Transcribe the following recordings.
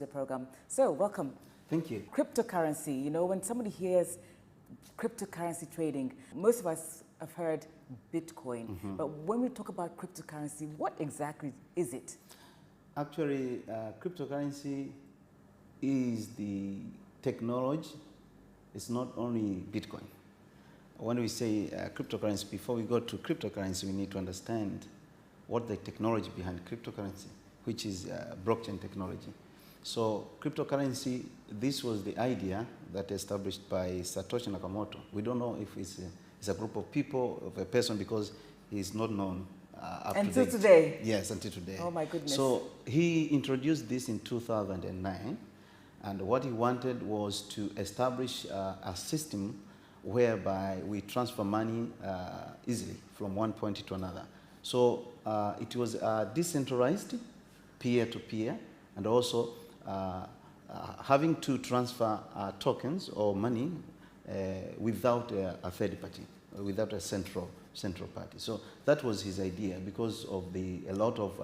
the program. So, welcome. Thank you. Cryptocurrency, when somebody hears cryptocurrency trading, most of us have heard Bitcoin. But when we talk about cryptocurrency, what exactly is it? Actually, cryptocurrency is the technology. It's not only Bitcoin. When we say cryptocurrency, before we go to cryptocurrency, we need to understand what the technology behind cryptocurrency, which is blockchain technology. So cryptocurrency, this was the idea that established by Satoshi Nakamoto. We don't know if it's a group of people, of a person, because he's not known up until to date. Today? Yes, until today. Oh my goodness. So he introduced this in 2009, and what he wanted was to establish a system whereby we transfer money easily from one point to another. So it was decentralized, peer-to-peer, and also having to transfer tokens or money without a third party, without a central party. So that was his idea, because of a lot of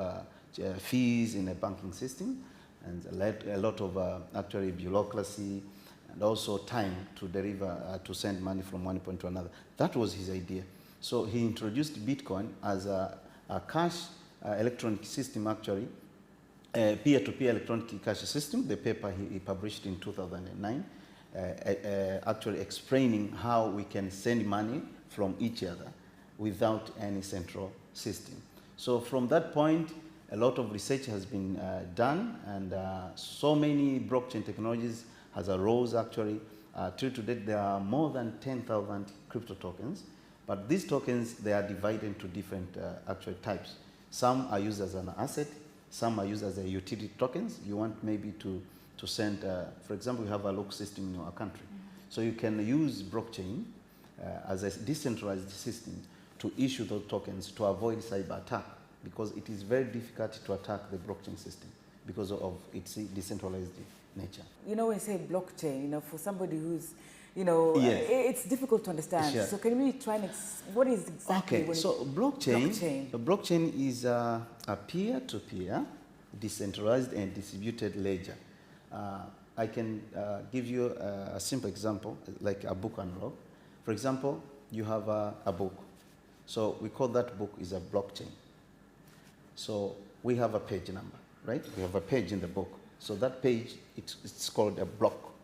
fees in the banking system, and a lot of actually bureaucracy, and also time to deliver, to send money from one point to another. That was his idea. So he introduced Bitcoin as a cash electronic system, actually, peer-to-peer electronic cash system. The paper he published in 2009, actually explaining how we can send money from each other without any central system. So from that point, a lot of research has been done, and so many blockchain technologies has arose, actually. Till today, there are more than 10,000 crypto tokens, but these tokens, they are divided into different actual types. Some are used as an asset, some are used as a utility tokens. You want maybe to send, for example, we have a local system in our country. So you can use blockchain as a decentralized system to issue those tokens to avoid cyber attack, because it is very difficult to attack the blockchain system because of its decentralized nature. When you say blockchain, for somebody who's, Yes. it's difficult to understand. Sure. So can we try and, what is exactly? Okay, so blockchain is a peer-to-peer, decentralized and distributed ledger. I can give you a simple example, like a book analog. For example, you have a book. So we call that book is a blockchain. So we have a page number, right? We have a page in the book. So that page, it's called a block.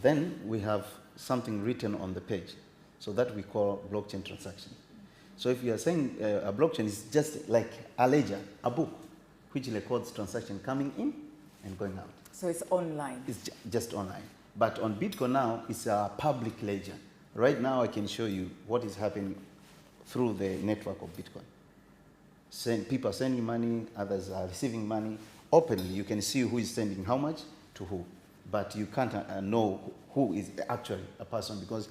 Then we have something written on the page. So that we call blockchain transaction. So if you are saying a blockchain is just like a ledger, a book, which records transaction coming in and going out. So it's online. It's just online. But on Bitcoin now, it's a public ledger. Right now, I can show you what is happening through the network of Bitcoin. People are sending money, others are receiving money. Openly, you can see who is sending how much to who. But you can't know who is actually a person, because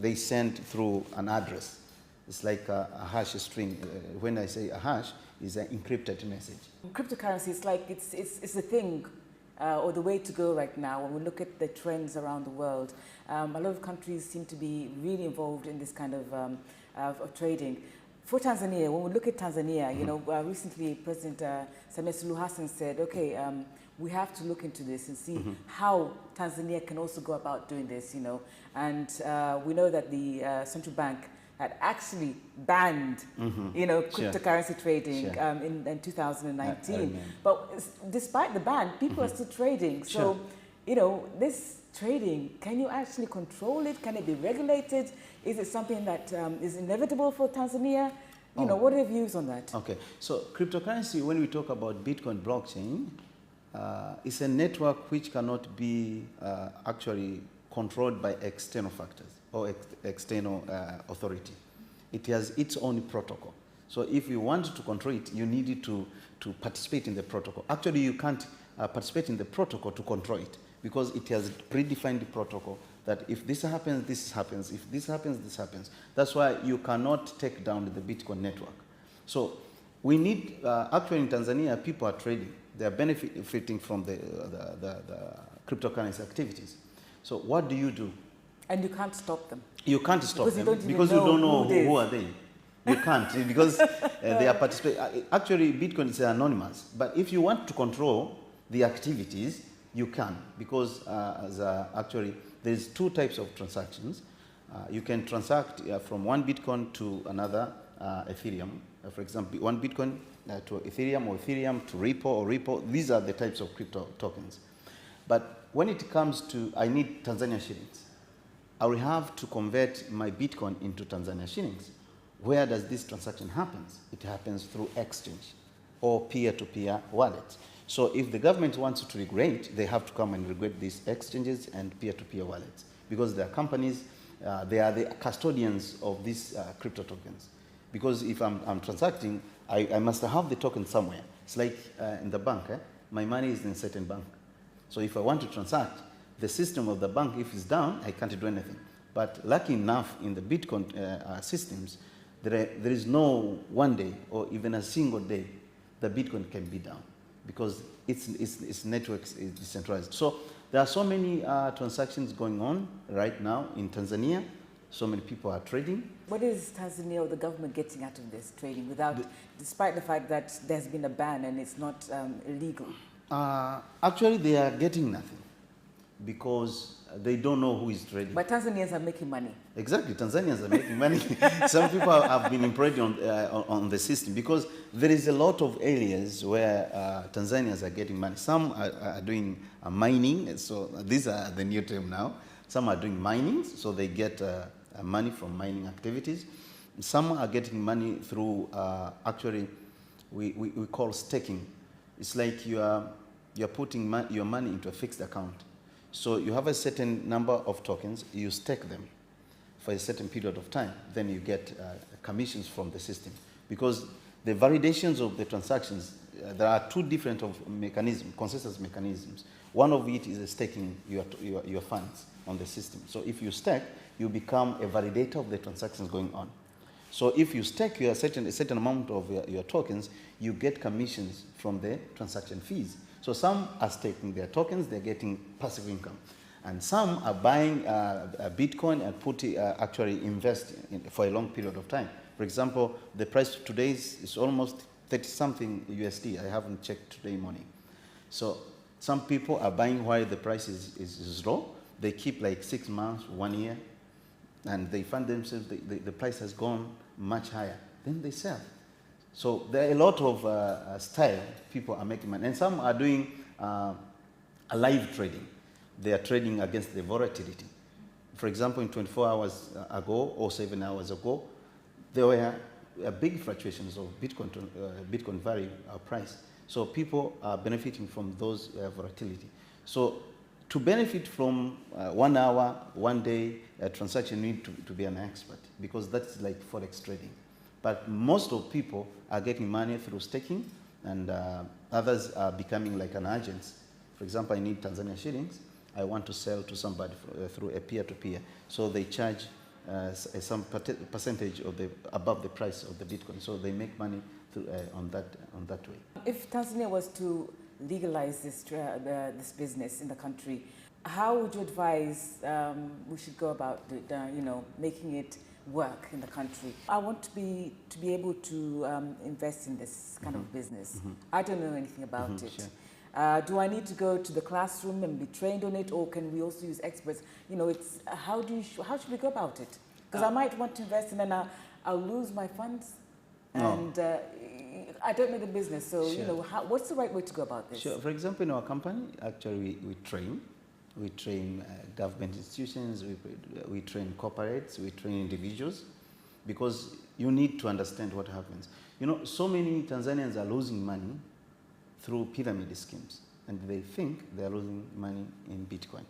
they send through an address. It's like a hash string. When I say a hash, it's an encrypted message. Cryptocurrency is like, it's the thing or the way to go right now when we look at the trends around the world. A lot of countries seem to be really involved in this kind of trading. For Tanzania, when we look at Tanzania, recently President Samia Suluhu Hassan said, okay, we have to look into this and see how Tanzania can also go about doing this, And we know that the central bank had actually banned, cryptocurrency trading in 2019. But despite the ban, people are still trading. So, this trading, can you actually control it? Can it be regulated? Is it something that is inevitable for Tanzania? What are your views on that? Okay, so cryptocurrency, when we talk about Bitcoin blockchain, it's a network which cannot be actually controlled by external factors or external authority. It has its own protocol. So if you want to control it, you need to participate in the protocol. Actually, you can't participate in the protocol to control it, because it has predefined the protocol that if this happens, this happens. If this happens, this happens. That's why you cannot take down the Bitcoin network. So we need, actually in Tanzania, people are trading. They are benefiting from the cryptocurrency activities. So what do you do? And you can't stop them. You can't stop them because you don't know who are they. You can't, because they are participating. Actually, Bitcoin is anonymous. But if you want to control, the activities, you can, because actually there's two types of transactions. You can transact from one Bitcoin to another Ethereum. For example, one Bitcoin to Ethereum, or Ethereum to Ripple, or Ripple. These are the types of crypto tokens. But when it comes to, I need Tanzania shillings, I will have to convert my Bitcoin into Tanzania shillings. Where does this transaction happen? It happens through exchange or peer-to-peer wallets. So if the government wants to regulate, they have to come and regulate these exchanges and peer-to-peer wallets, because they are companies, they are the custodians of these crypto tokens. Because if I'm transacting, I must have the token somewhere. It's like in the bank, my money is in a certain bank. So if I want to transact, the system of the bank, if it's down, I can't do anything. But lucky enough, in the Bitcoin systems, there is no one day or even a single day the Bitcoin can be down, because its network is decentralized. So there are so many transactions going on right now in Tanzania. So many people are trading. What is Tanzania or the government getting out of this trading, despite the fact that there's been a ban and it's not illegal? Actually, they are getting nothing, because they don't know who is trading. But Tanzanians are making money. Exactly, Tanzanians are making money. Some people have been employed on the system, because there is a lot of areas where Tanzanians are getting money. Some are doing mining, so these are the new term now. Some are doing mining, so they get money from mining activities. Some are getting money through, actually, we call staking. It's like you're putting your money into a fixed account. So you have a certain number of tokens, you stake them for a certain period of time, then you get commissions from the system. Because the validations of the transactions, there are two different mechanisms, consensus mechanisms. One of it is staking your funds on the system. So if you stake, you become a validator of the transactions going on. So if you stake a certain amount of your tokens, you get commissions from the transaction fees. So some are staking their tokens, they're getting passive income. And some are buying a Bitcoin and actually invest for a long period of time. For example, the price today is almost 30-something USD. I haven't checked today morning. So some people are buying while the price is low. They keep like 6 months, 1 year, and they find themselves, the price has gone much higher. Then they sell. So there are a lot of style people are making money. And some are doing a live trading. They are trading against the volatility. For example, in 24 hours ago or 7 hours ago, there were big fluctuations of Bitcoin value price. So people are benefiting from those volatility. So to benefit from 1 hour, 1 day transaction, you need to be an expert, because that's like Forex trading. But most of people are getting money through staking, and others are becoming like an agent. For example, I need Tanzania shillings. I want to sell to somebody through a peer-to-peer. So they charge some percentage of above the price of the Bitcoin. So they make money on that way. If Tanzania was to legalize this business in the country, how would you advise we should go about making it work in the country? I want to be able to invest in this kind of business. I don't know anything about it. Sure. Do I need to go to the classroom and be trained on it, or can we also use experts? It's how should we go about it? Because I might want to invest and then I'll lose my funds, and I don't know the business. So sure. What's the right way to go about this? Sure. For example, in our company, actually we train. We train government institutions, we train corporates, we train individuals, because you need to understand what happens. So many Tanzanians are losing money through pyramid schemes, and they think they are losing money in Bitcoin,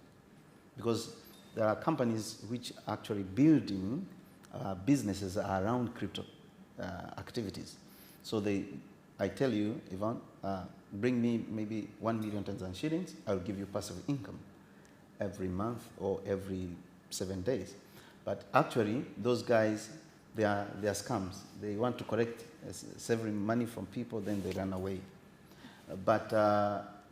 because there are companies which are actually building businesses around crypto activities. So I tell you, Yvonne, bring me maybe 1 million Tanzanian shillings, I'll give you passive income every month or every 7 days. But actually, those guys, they are scams. They want to collect saving money from people, then they run away. But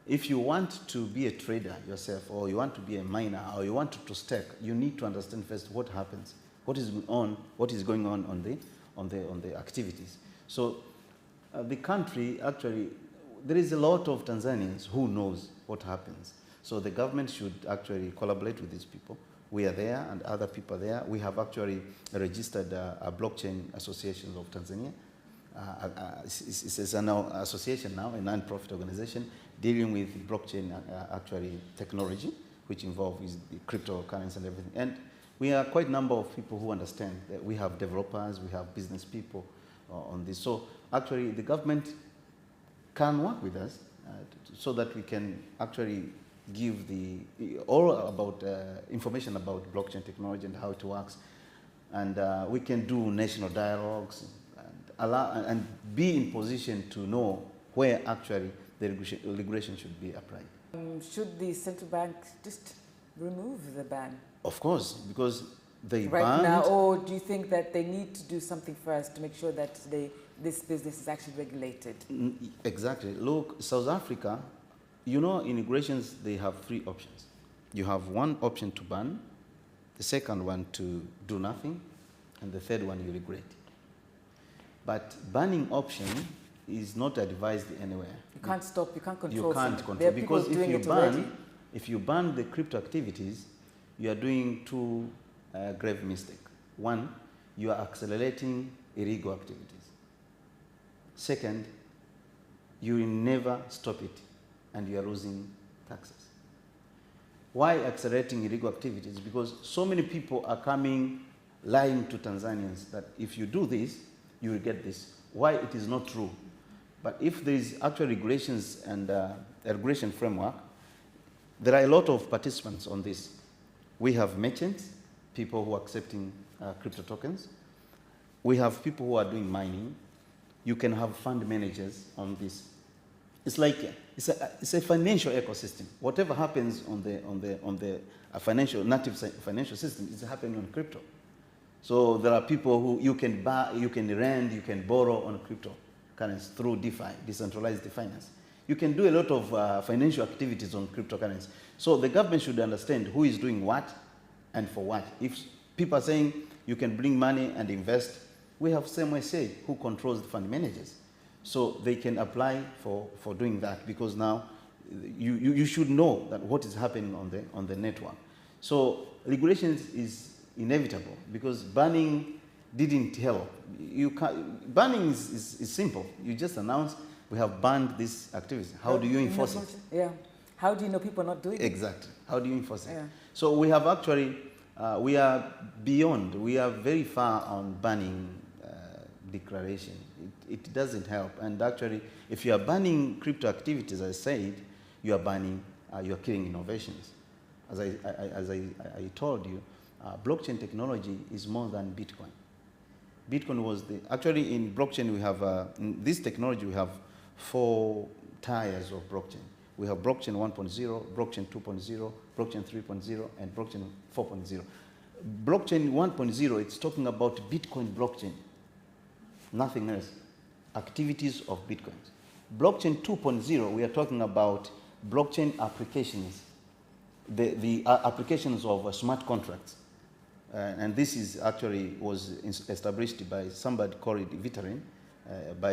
if you want to be a trader yourself, or you want to be a miner, or you want to stake, you need to understand first what happens, what is going on the activities. So the country, actually, there is a lot of Tanzanians who knows what happens. So the government should actually collaborate with these people. We are there and other people are there. We have actually registered a blockchain association of Tanzania. It's an association now, a non-profit organization dealing with blockchain actually technology, which involves the cryptocurrency and everything. And we are quite a number of people who understand that we have developers, we have business people on this. So actually the government can work with us so that we can actually give all about information about blockchain technology and how it works. And we can do national dialogues and be in position to know where actually the regulation should be applied. Should the central bank just remove the ban? Of course, because they right banned... now, or do you think that they need to do something first to make sure that this business is actually regulated? Exactly. Look, South Africa, you know, immigrations, they have 3 options. You have one option to ban, the second one to do nothing, and the third one you regret. But banning option is not advised anywhere. You can't stop, you can't control. You can't control, there are people because doing it already. if you ban the crypto activities, you are doing 2 grave mistakes. One, you are accelerating illegal activities. Second, you will never stop it and you are losing taxes. Why accelerating illegal activities? Because so many people are coming lying to Tanzanians that if you do this, you will get this. Why it is not true. But if there is actual regulations and a regulation framework, there are a lot of participants on this. We have merchants, people who are accepting crypto tokens. We have people who are doing mining. You can have fund managers on this. It's like it's a financial ecosystem. Whatever happens on the native financial system is happening on crypto. So there are people who you can buy, you can rent, you can borrow on cryptocurrency through DeFi, decentralized finance. You can do a lot of financial activities on cryptocurrency. So the government should understand who is doing what and for what. If people are saying you can bring money and invest, we have CMSA who controls the fund managers. So they can apply for doing that, because now you should know that what is happening on the network. So regulations is inevitable, because banning didn't help. Banning is simple. You just announce we have banned this activity. How do you enforce it? Yeah. How do you know people are not doing it? Exactly. How do you enforce it? Yeah. So we have actually, we are beyond, we are very far on banning declaration. It doesn't help. And actually, if you are banning crypto activities, as I said, you are banning, you are killing innovations. As I told you, blockchain technology is more than Bitcoin. Bitcoin was actually in blockchain we have, in this technology we have 4 tiers of blockchain. We have blockchain 1.0, blockchain 2.0, blockchain 3.0, and blockchain 4.0. Blockchain 1.0, it's talking about Bitcoin blockchain, nothing else, activities of Bitcoins. Blockchain 2.0, we are talking about blockchain applications, the applications of smart contracts. And this is actually was established by somebody called Vitalik by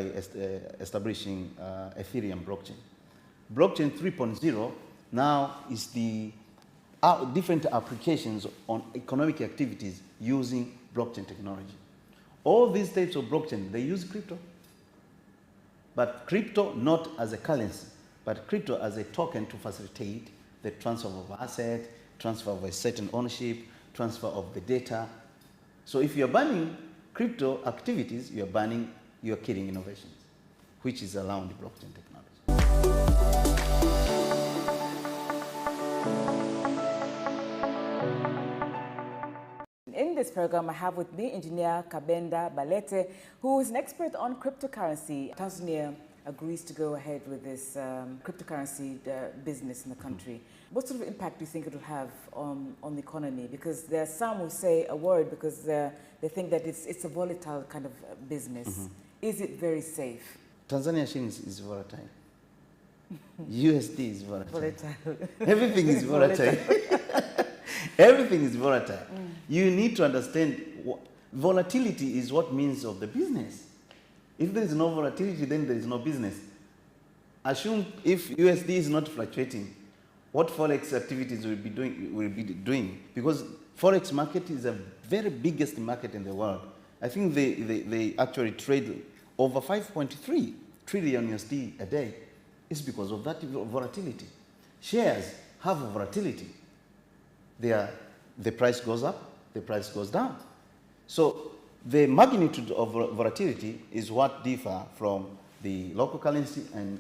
establishing Ethereum blockchain. Blockchain 3.0 now is the different applications on economic activities using blockchain technology. All these types of blockchain, they use crypto. But crypto not as a currency, but crypto as a token to facilitate the transfer of asset, transfer of a certain ownership, transfer of the data. So if you're banning crypto activities, you're killing innovations, which is around the blockchain technology. In this program, I have with me engineer Kabenda Balete, who is an expert on cryptocurrency. Tanzania agrees to go ahead with this cryptocurrency business in the country. What sort of impact do you think it will have on the economy? Because there are some who say a word because they think that it's a volatile kind of business. Mm-hmm. Is it very safe? Tanzania shilling is volatile. USD is volatile. Everything is volatile. Everything is volatile. Mm. You need to understand volatility is what means of the business. If there is no volatility, then there is no business. Assume if USD is not fluctuating, what forex activities will be doing? Because forex market is the very biggest market in the world. I think they actually trade over 5.3 trillion USD a day. It's because of that volatility. Shares have volatility. The price goes up, the price goes down. So the magnitude of volatility is what differ from the local currency and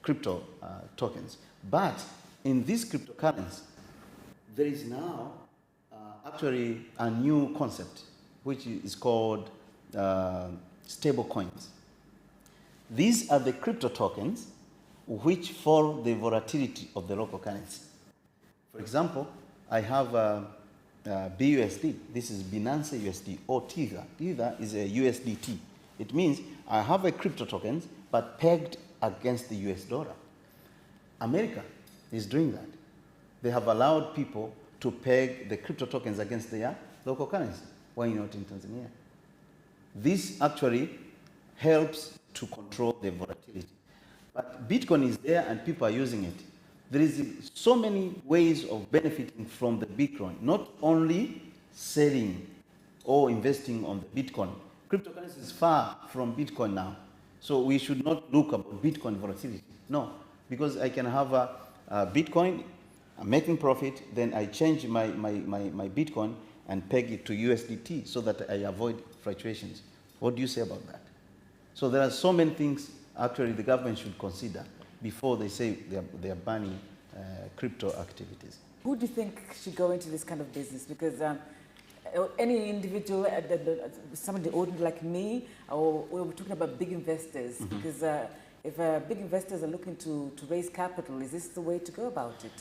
crypto tokens. But in this cryptocurrency, there is now actually a new concept, which is called stable coins. These are the crypto tokens which follow the volatility of the local currency. For example, I have BUSD. This is Binance USD or Tether. Tether is a USDT. It means I have a crypto tokens but pegged against the US dollar. America is doing that. They have allowed people to peg the crypto tokens against their local currency. Why not in Tanzania? This actually helps to control the volatility. But Bitcoin is there and people are using it. There is so many ways of benefiting from the Bitcoin, not only selling or investing on the Bitcoin. Cryptocurrency is far from Bitcoin now. So we should not look at Bitcoin volatility. No, because I can have a Bitcoin, I'm making profit, then I change my Bitcoin and peg it to USDT so that I avoid fluctuations. What do you say about that? So there are so many things actually the government should consider before they say they are banning crypto activities. Who do you think should go into this kind of business? Because any individual, somebody ordinary like me, or we're talking about big investors, because if big investors are looking to raise capital, is this the way to go about it?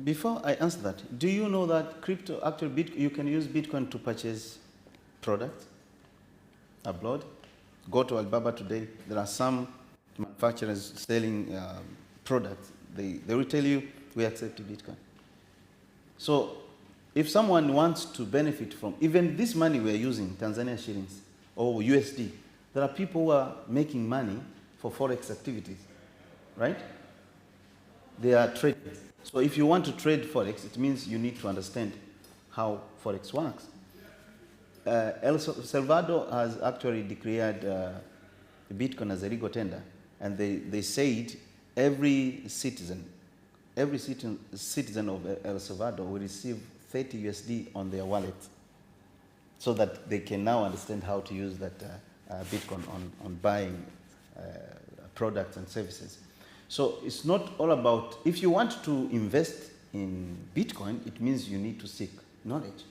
Before I answer that, do you know that crypto, actually you can use Bitcoin to purchase products abroad? Go to Alibaba today, there are some manufacturers selling products. They will tell you, we accept Bitcoin. So if someone wants to benefit from even this money we are using, Tanzania shillings or USD, there are people who are making money for forex activities, right? They are traders. So if you want to trade forex, it means you need to understand how forex works. El Salvador has actually declared Bitcoin as a legal tender, and they said every citizen of El Salvador will receive 30 USD on their wallet, so that they can now understand how to use that Bitcoin on buying products and services. So it's not all about, if you want to invest in Bitcoin, it means you need to seek knowledge.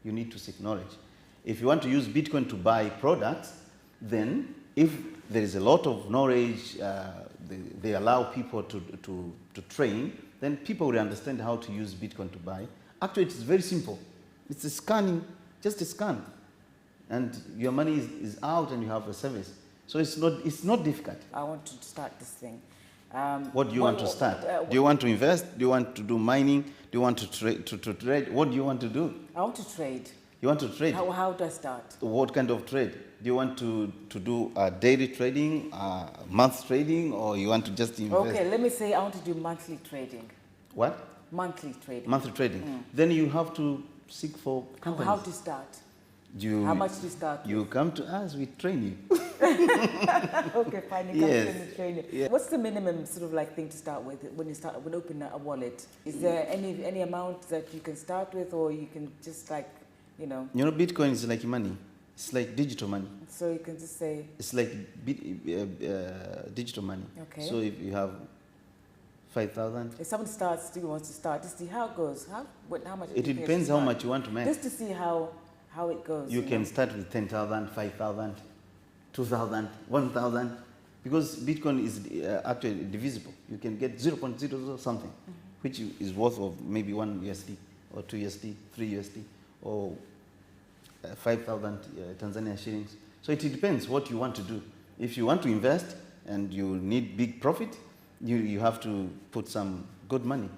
You need to seek knowledge. If you want to use Bitcoin to buy products, then if there is a lot of knowledge, they allow people to train, then people will understand how to use Bitcoin to buy. Actually, it's very simple. It's a scanning, just a scan. And your money is out and you have a service. So it's not difficult. I want to start this thing. What do you want to start? Do you want to invest? Do you want to do mining? Do you want to trade? What do you want to do? I want to trade. You want to trade? How do I start? What kind of trade? Do you want to do daily trading, month trading, or you want to just invest? Okay, let me say I want to do monthly trading. What? Monthly trading. Monthly trading. Then you have to seek for companies. How to start? How much do you start? You come to us, we train you. Okay, fine. You Yes. come and train you. Yeah. What's the minimum sort of like thing to start with when you open a wallet? Is there any amount that you can start with, or you can just like, you know? You know, Bitcoin is like money. It's like digital money. So you can just say. It's like digital money. Okay. So if you have 5,000. If someone wants to start, just see how it goes. How much? It depends how much you want to make. Just to see how it goes. You can start with 10,000, 5,000, 2,000, 1,000, because Bitcoin is actually divisible. You can get 0.00 something, which is worth of maybe 1 USD or 2 USD, 3 USD, or 5,000 Tanzania shillings. So it depends what you want to do. If you want to invest and you need big profit, you have to put some good money.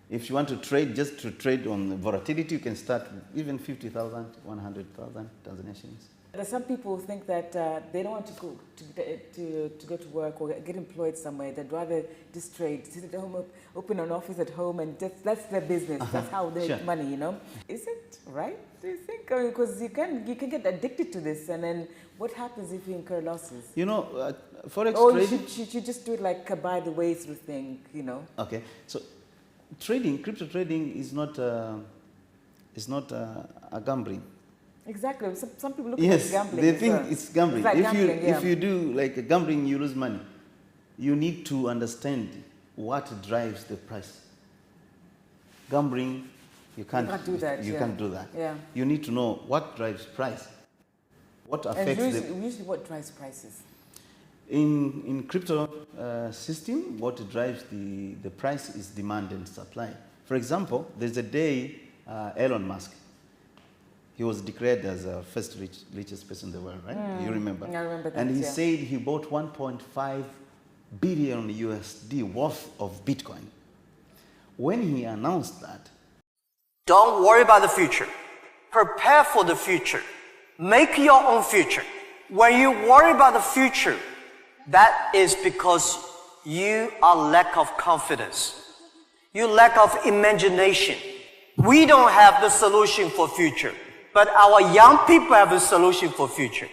If you want to trade, just to trade on volatility, you can start with even 50,000, 100,000 Tanzania shillings. Some people think that they don't want to go to work or get employed somewhere. They'd rather just trade, sit at home, open an office at home, and that's their business. That's how they make money, you know. Is it right? Do you think? Because you can get addicted to this, and then what happens if you incur losses? You know, forex trading. Or should you just do it like a by the way sort of thing, you know? Okay, so trading, crypto trading is not a gambling. Exactly. Some people look at Yes, gambling. they think it's gambling. It's like gambling, if you do like a gambling, you lose money. You need to understand what drives the price. Gambling, you can't do that. You can't do that. Yeah. You need to know what drives price. What affects usually what drives prices? In crypto system, what drives the price is demand and supply. For example, there's a day Elon Musk, he was declared as the first richest person in the world, right? You remember? I remember that. And he said he bought 1.5 billion USD worth of Bitcoin. When he announced that, don't worry about the future. Prepare for the future. Make your own future. When you worry about the future, that is because you are lack of confidence. You lack of imagination. We don't have the solution for future, but our young people have a solution for future.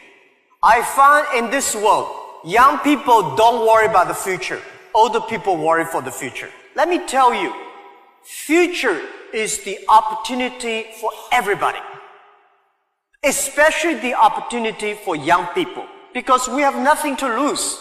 I find in this world, young people don't worry about the future. Older people worry for the future. Let me tell you, future is the opportunity for everybody, especially the opportunity for young people, because we have nothing to lose.